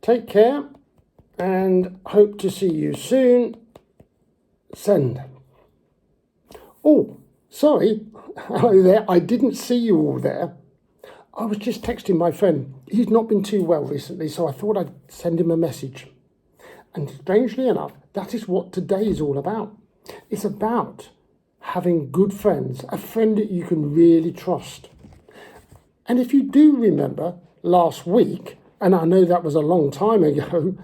Take care and hope to see you soon. Send. Oh, sorry. Hello there. I didn't see you all there. I was just texting my friend. He's not been too well recently, so I thought I'd send him a message. And strangely enough, that is what today is all about. It's about having good friends, a friend that you can really trust. And if you do remember last week, and I know that was a long time ago,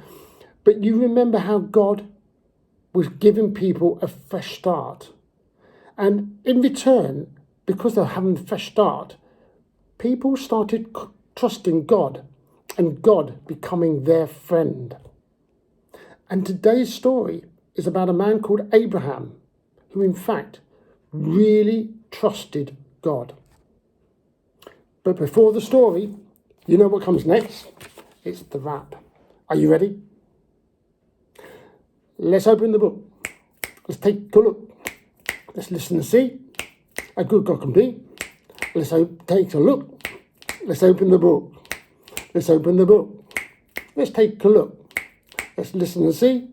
but you remember how God was giving people a fresh start. And in return, because they're having a fresh start, people started trusting God and God becoming their friend. And today's story is about a man called Abraham, who in fact really trusted God. But before the story, you know what comes next? It's the wrap. Are you ready? Let's open the book. Let's take a look. Let's listen and see. A good God can be. Let's take a look. Let's open the book. Let's open the book. Let's take a look. Let's listen and see.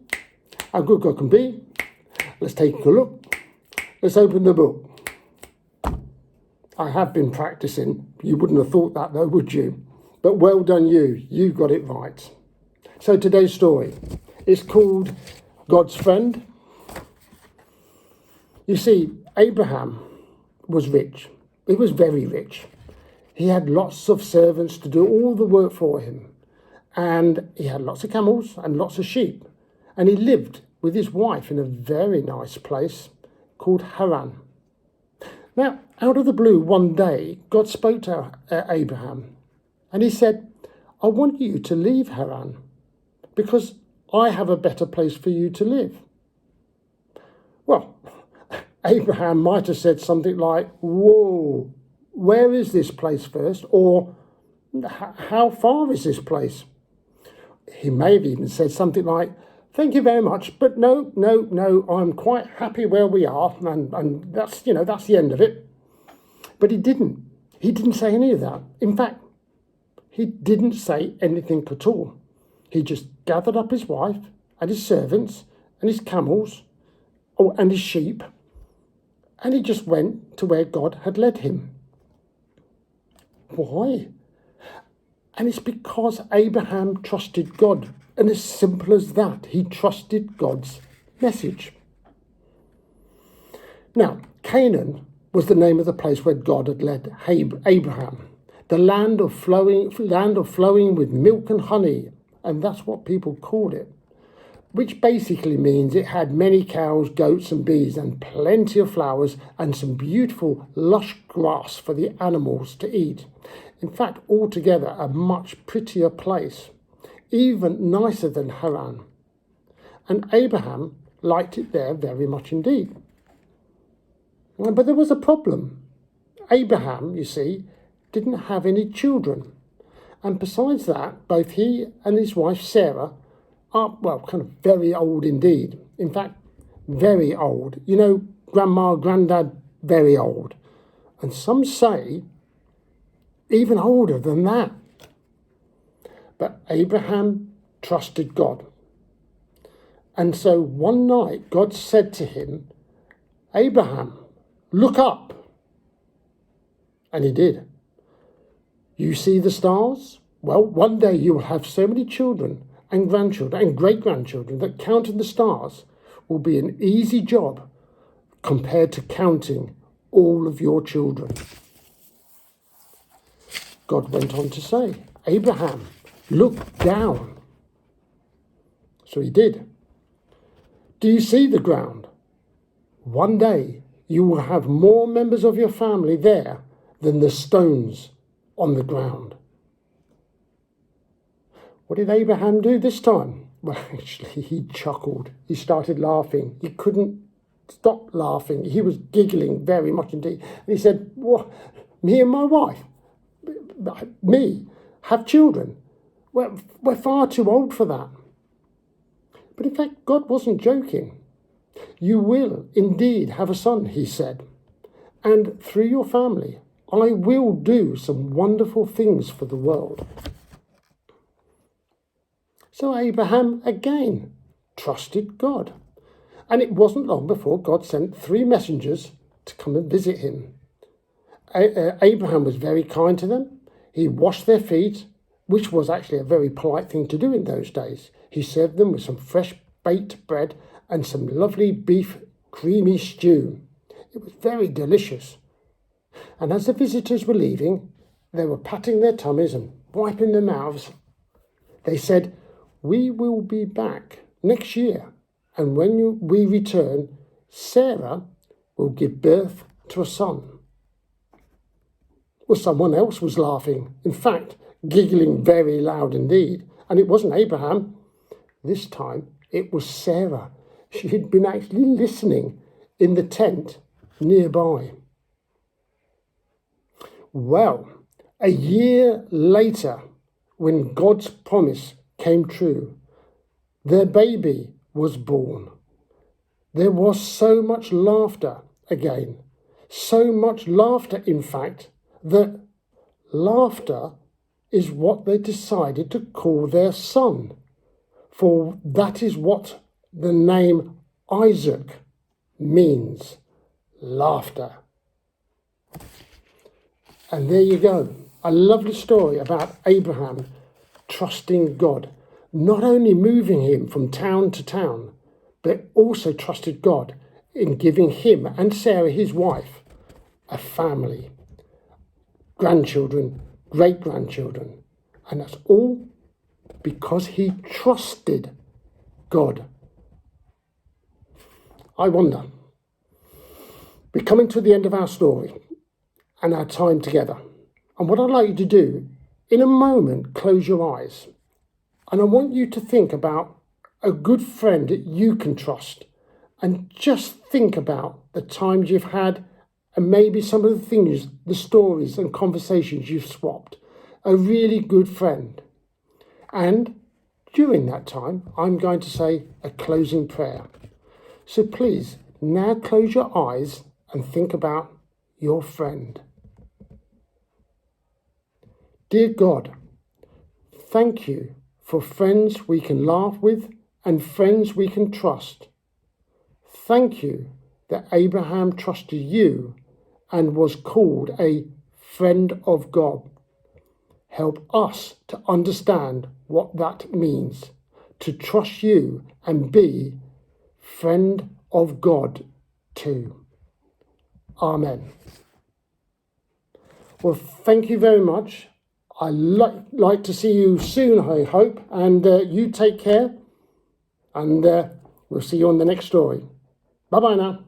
How good God can be. Let's take a look. Let's open the book. I have been practicing. You wouldn't have thought that though, would you? But well done you. You got it right. So today's story is called God's Friend. You see, Abraham was rich. He was very rich. He had lots of servants to do all the work for him. And he had lots of camels and lots of sheep. And he lived with his wife in a very nice place called Haran. Now, out of the blue, one day, God spoke to Abraham. And he said, I want you to leave Haran because I have a better place for you to live. Well, Abraham might have said something like, whoa, where is this place first? Or how far is this place? He may have even said something like, thank you very much, but no, I'm quite happy where we are, and that's, that's the end of it. But he didn't. He didn't say any of that. In fact, he didn't say anything at all. He just gathered up his wife and his servants and his camels and his sheep, and he just went to where God had led him. Why? And it's because Abraham trusted God. And as simple as that, he trusted God's message. Now, Canaan was the name of the place where God had led Abraham. The land of flowing with milk and honey. And that's what people called it. Which basically means it had many cows, goats and bees and plenty of flowers and some beautiful lush grass for the animals to eat. In fact, altogether a much prettier place, even nicer than Haran. And Abraham liked it there very much indeed. But there was a problem. Abraham, you see, didn't have any children. And besides that, both he and his wife Sarah are, kind of very old indeed. In fact, very old. Grandma, granddad, very old. And some say even older than that. But Abraham trusted God. And so one night God said to him, Abraham, look up. And he did. You see the stars? Well, one day you will have so many children and grandchildren and great-grandchildren that counting the stars will be an easy job compared to counting all of your children. God went on to say, Abraham, look down. So he did. Do you see the ground? One day you will have more members of your family there than the stones on the ground. What did Abraham do this time? Well, actually, he chuckled. He started laughing. He couldn't stop laughing. He was giggling very much indeed. And he said, what? Me and my wife? Me? Have children? We're far too old for that. But in fact, God wasn't joking. You will indeed have a son, he said. And through your family, I will do some wonderful things for the world. So Abraham again trusted God. And it wasn't long before God sent 3 messengers to come and visit him. Abraham was very kind to them. He washed their feet, which was actually a very polite thing to do in those days. He served them with some fresh baked bread and some lovely beef creamy stew. It was very delicious. And as the visitors were leaving, they were patting their tummies and wiping their mouths. They said, "We will be back next year, and when we return, Sarah will give birth to a son." Well, someone else was laughing, in fact, giggling very loud indeed, and it wasn't Abraham. This time it was Sarah. She had been actually listening in the tent nearby. Well, a year later, when God's promise came true, their baby was born. There was so much laughter again, so much laughter, in fact, that laughter is what they decided to call their son, for that is what the name Isaac means, laughter. And there you go, a lovely story about Abraham trusting God, not only moving him from town to town, but also trusted God in giving him and Sarah, his wife, a family, grandchildren, great-grandchildren. And that's all because he trusted God. I wonder, we're coming to the end of our story and our time together. And what I'd like you to do, in a moment, close your eyes. And I want you to think about a good friend that you can trust. And just think about the times you've had and maybe some of the things, the stories and conversations you've swapped. A really good friend. And during that time, I'm going to say a closing prayer. So please, now close your eyes and think about your friend. Dear God, thank you for friends we can laugh with and friends we can trust. Thank you that Abraham trusted you and was called a friend of God. Help us to understand what that means, to trust you and be friend of God too. Amen. Well, thank you very much. I'd like to see you soon, I hope, and you take care, and we'll see you on the next story. Bye-bye now.